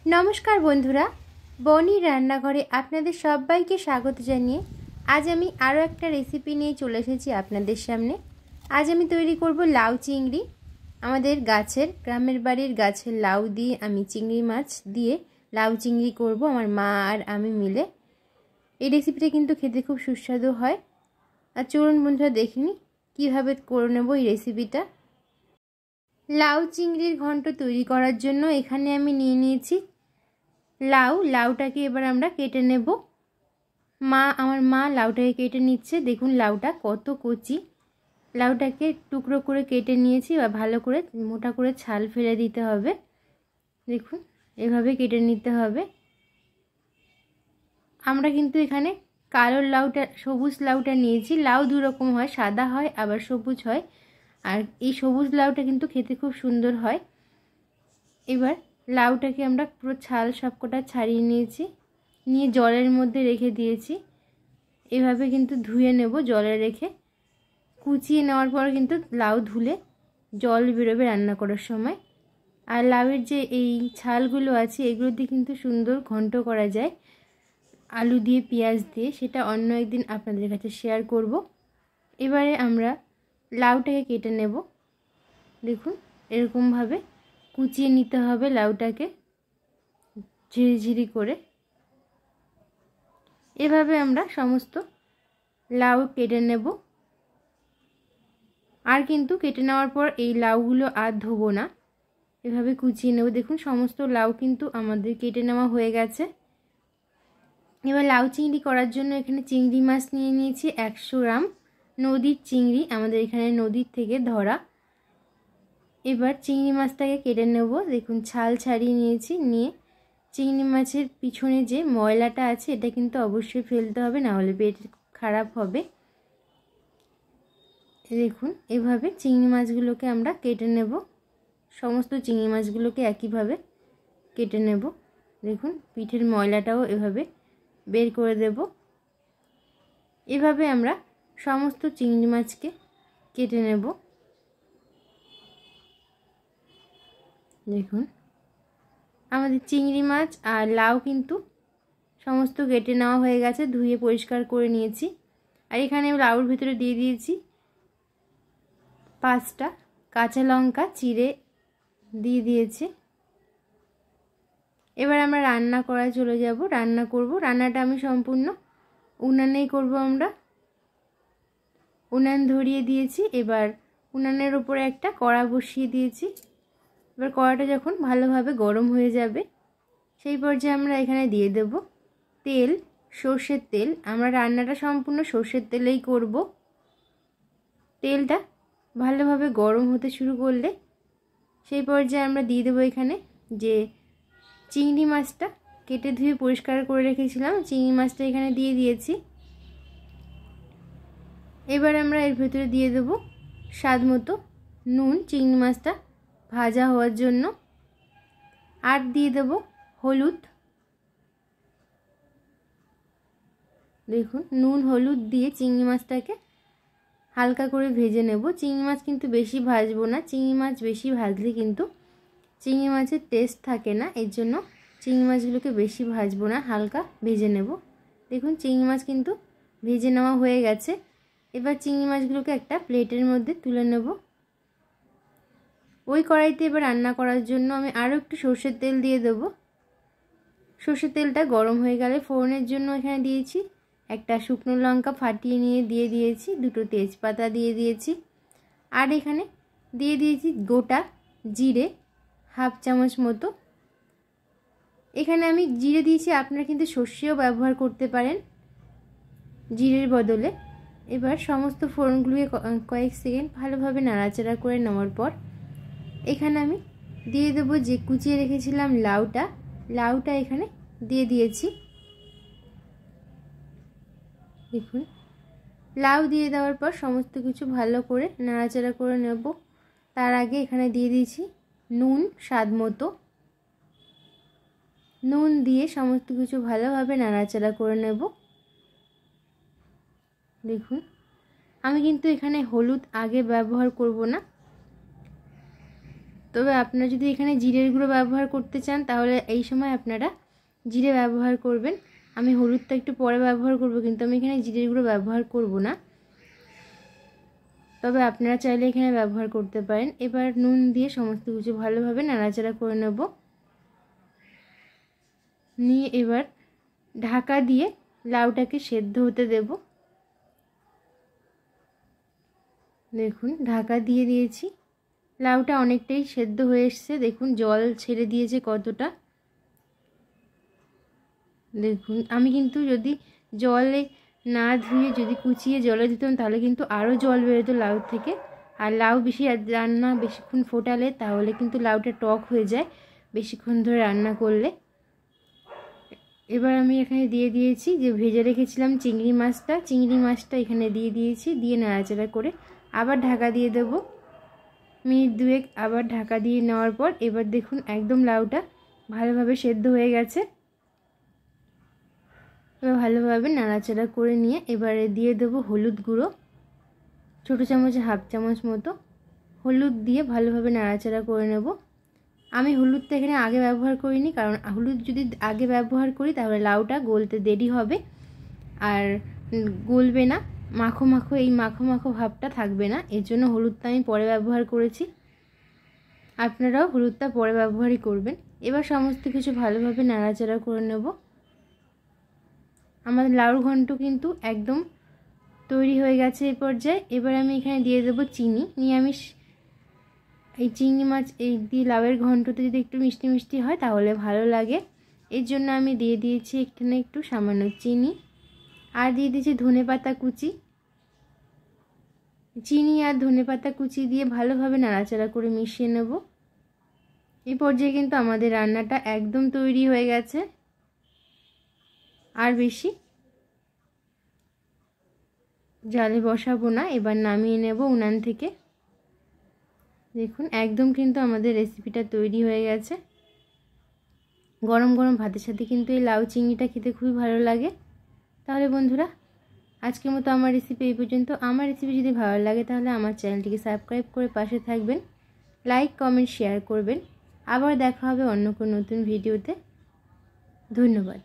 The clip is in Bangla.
नमस्कार बंधुरा बनी रान्नाघरे आपनादेर सबाइके स्वागत जानिए आज आमी आरो एकटा रेसिपि निये चले एसेछि आपनादेर सामने। आज आमी तैरी करब लाउ चिंगड़ी। आमादेर गाछेर ग्रामेर बाड़ीर गाछेर लाउ दिये आमी चिंगड़ी माछ दिये लाउ चिंगड़ी करब आमार मा आर आमी मिले। এই রেসিপিটা কিন্তু খেতে খুব সুস্বাদু হয়। আর চলুন বন্ধুরা দেখে নিই কীভাবে করে নেব এই রেসিপিটা। লাউ চিংড়ির ঘন্ট তৈরি করার জন্য এখানে আমি নিয়ে নিয়েছি লাউটাকে এবার আমরা কেটে নেব। আমার মা লাউটাকে কেটে নিচ্ছে। দেখুন লাউটা কত কচি। লাউটাকে টুকরো করে কেটে নিয়েছি বা ভালো করে মোটা করে ছাল ফেলে দিতে হবে। দেখুন এভাবে কেটে নিতে হবে। আমরা কিন্তু এখানে কালো লাউটা সবুজ লাউটা নিয়েছি। লাউ দুই রকম হয়, সাদা হয় আবার সবুজ হয়। আর এই সবুজ লাউটা কিন্তু খেতে খুব সুন্দর হয়। এবার লাউটাকে আমরা পুরো ছাল সবকটা ছাড়িয়ে নিয়েছি, নিয়ে জলের মধ্যে রেখে দিয়েছি। এভাবে কিন্তু ধুয়ে নেব জলে রেখে। কুচিয়ে নেওয়ার পর কিন্তু লাউ ধুলে জল বেরোবে রান্না করার সময়। আর লাউয়ের যে এই ছালগুলো আছে এগুলো দিয়ে কিন্তু সুন্দর ঘন্ট করা যায় আলু দিয়ে পেঁয়াজ দিয়ে, সেটা অন্য একদিন আপনাদের কাছে শেয়ার করব। এবারে আমরা লাউটাকে কেটে নেব। দেখুন এরকমভাবে কুচিয়ে নিতে হবে লাউটাকে ঝিরিঝিরি করে। এভাবে আমরা সমস্ত লাউ কেটে নেব। আর কিন্তু কেটে নেওয়ার পর এই লাউগুলো আর ধোবো না, এভাবে কুচিয়ে নেব। দেখুন সমস্ত লাউ কিন্তু আমাদের কেটে নেওয়া হয়ে গেছে। এবার লাউ চিংড়ি করার জন্য এখানে চিংড়ি মাছ নিয়ে নিয়েছি 100 গ্রাম। নদীর চিংড়ি, আমাদের এখানে নদীর থেকে ধরা। এবার চিংড়ি মাছটাকে কেটে নেব। দেখুন ছাল ছাড়িয়ে নিয়েছি, নিয়ে চিংড়ি মাছের পিছনে যে ময়লাটা আছে এটা কিন্তু অবশ্যই ফেলতে হবে, না হলে পেট খারাপ হবে। দেখুন এভাবে চিংড়ি মাছগুলোকে আমরা কেটে নেব। সমস্ত চিংড়ি মাছগুলোকে একইভাবে কেটে নেব। দেখুন পিঠের ময়লাটাও এভাবে বের করে দেব। এভাবে আমরা সমস্ত চিংড়ি মাছকে কেটে নেব। দেখুন আমাদের চিংড়ি মাছ আর লাউ কিন্তু সমস্ত কেটে নেওয়া হয়ে গেছে, ধুয়ে পরিষ্কার করে নিয়েছি। আর এখানে লাউর ভিতরে দিয়ে দিয়েছি 5টা কাঁচা লঙ্কা চিড়ে দিয়ে দিয়েছি। এবার আমরা রান্না করা চলে যাব, রান্না করব। রান্নাটা আমি সম্পূর্ণ উনানেই করব। আমরা উনান ধরিয়ে দিয়েছি। এবার উনানের উপরে একটা কড়া বসিয়ে দিয়েছি। এবার কড়াটা যখন ভালোভাবে গরম হয়ে যাবে সেই পর্যায়ে আমরা এখানে দিয়ে দেব তেল, সর্ষের তেল। আমরা রান্নাটা সম্পূর্ণ সর্ষের তেলেই করব। তেলটা ভালোভাবে গরম হতে শুরু করলে সেই পর্যায়ে আমরা দিয়ে দেব এখানে যে চিংড়ি মাছটা কেটে ধুয়ে পরিষ্কার করে রেখেছিলাম, চিংড়ি মাছটা এখানে দিয়ে দিয়েছি। এবার আমরা এর ভেতরে দিয়ে দেব স্বাদ মতো নুন, চিংড়ি মাছটা ভাজা হওয়ার জন্য। আর দিয়ে দেব হলুদ। দেখুন নুন হলুদ দিয়ে চিংড়ি মাছটাকে হালকা করে ভেজে নেব। চিংড়ি মাছ কিন্তু বেশি ভাজবো না, চিংড়ি মাছ বেশি ভাজলে কিন্তু চিংড়ি মাছের টেস্ট থাকে না, এর জন্য চিংড়ি মাছগুলোকে বেশি ভাজবো না, হালকা ভেজে নেব। দেখুন চিংড়ি মাছ কিন্তু ভেজে নেওয়া হয়ে গেছে। এবার চিংড়ি মাছগুলোকে একটা প্লেটের মধ্যে তুলে নেব। ওই কড়াইতে এবার রান্না করার জন্য আমি আরও একটু সর্ষের তেল দিয়ে দেব। সর্ষের তেলটা গরম হয়ে গেলে ফোড়নের জন্য এখানে দিয়েছি একটা শুকনো লঙ্কা ফাটিয়ে নিয়ে দিয়ে দিয়েছি, 2টো তেজপাতা দিয়ে দিয়েছি। আর এখানে দিয়ে দিয়েছি গোটা জিরে 1/2 চামচ মতো। এখানে আমি জিরে দিয়েছি, আপনারা কিন্তু সর্ষেও ব্যবহার করতে পারেন জিরের বদলে। এবার সমস্ত ফোড়নগুলোকে কয়েক সেকেন্ড ভালোভাবে নাড়াচাড়া করে নেওয়ার পর এখানে আমি দিয়ে দেব যে কুচিয়ে রেখেছিলাম লাউটা এখানে দিয়ে দিয়েছি। দেখুন লাউ দিয়ে দেওয়ার পর সমস্ত কিছু ভালো করে নাড়াচাড়া করে নেব। তার আগে এখানে দিয়ে দিয়েছি নুন স্বাদ মতো। নুন দিয়ে সমস্ত কিছু ভালোভাবে নাড়াচাড়া করে নেব। দেখুন আমি কিন্তু এখানে হলুদ আগে ব্যবহার করব না, তবে আপনারা যদি এখানে জিরের গুঁড়ো ব্যবহার করতে চান তাহলে এই সময় আপনারা জিরে ব্যবহার করবেন। আমি হলুদটা একটু পরে ব্যবহার করব, কিন্তু আমি এখানে জিরের গুঁড়ো ব্যবহার করব না, তবে আপনারা চাইলে এখানে ব্যবহার করতে পারেন। এবার নুন দিয়ে সমস্ত কিছু ভালোভাবে নাড়াচাড়া করে নেব। নিয়ে এবার ঢাকা দিয়ে লাউটাকে সেদ্ধ হতে দেব। দেখুন ঢাকা দিয়ে দিয়েছি, লাউটা অনেকটাই সেদ্ধ হয়ে এসছে। দেখুন জল ছেড়ে দিয়েছে কতটা। দেখুন আমি কিন্তু যদি জলে না ধুয়ে যদি কুচিয়ে জলে দিতাম তাহলে কিন্তু আরও জল বেরোতো লাউ থেকে। আর লাউ বেশি রান্না বেশিক্ষণ ফোটালে তাহলে কিন্তু লাউটা টক হয়ে যায় বেশিক্ষণ ধরে রান্না করলে। এবার আমি এখানে দিয়ে দিয়েছি যে ভেজে রেখেছিলাম চিংড়ি মাছটা এখানে দিয়ে দিয়েছি। দিয়ে নাড়াচাড়া করে আবার ঢাকা দিয়ে দেব মিনিট দুয়েক। আবার ঢাকা দিয়ে নেওয়ার পর এবার দেখুন একদম লাউটা ভালোভাবে সেদ্ধ হয়ে গেছে। এবার ভালোভাবে নাড়াচাড়া করে নিয়ে এবারে দিয়ে দেবো হলুদ গুঁড়ো, ছোটো চামচে হাফ চামচ মতো হলুদ দিয়ে ভালোভাবে নাড়াচাড়া করে নেব। আমি হলুদটা এখানে আগে ব্যবহার করিনি, কারণ হলুদ যদি আগে ব্যবহার করি তাহলে লাউটা গলতে দেরি হবে আর গলবে না, মাখো মাখো এই মাখো মাখো ভাবটা থাকবে না। এর জন্য হলুদটা আমি পরে ব্যবহার করেছি, আপনারাও হলুদটা পরে ব্যবহারই করবেন। এবার সমস্ত কিছু ভালোভাবে নাড়াচাড়া করে নেব। আমাদের লাউর ঘন্ট কিন্তু একদম তৈরি হয়ে গেছে এই পর্যায়ে। এবার আমি এখানে দিয়ে দেবো চিনি। নিরামিষ এই চিংড়ি মাছ এই দিয়ে লাউয়ের ঘন্টতে যদি একটু মিষ্টি মিষ্টি হয় তাহলে ভালো লাগে, এর জন্য আমি দিয়ে দিয়েছি এখানে একটু সামান্য চিনি। আর দিয়ে দিয়েছি ধনেপাতা কুচি। চিনি আর ধনেপাতা কুচি দিয়ে ভালোভাবে নাড়াচাড়া করে মিশিয়ে নেব। এই পর্যায়ে কিন্তু আমাদের রান্নাটা একদম তৈরি হয়ে গেছে। আর বেশি জালে বসাবো না, এবার নামিয়ে নেব উনান থেকে। দেখুন একদম কিন্তু আমাদের রেসিপিটা তৈরি হয়ে গেছে। গরম গরম ভাতের সাথে কিন্তু এই লাউ চিংড়িটা খেতে খুবই ভালো লাগে। তাহলে বন্ধুরা আজকের মতো আমার রেসিপি এই পর্যন্ত। আমার রেসিপি যদি ভালো লাগে তাহলে আমার চ্যানেলটিকে সাবস্ক্রাইব করে পাশে থাকবেন, লাইক কমেন্ট শেয়ার করবেন। আবার দেখা হবে অন্য কোনো নতুন ভিডিওতে। ধন্যবাদ।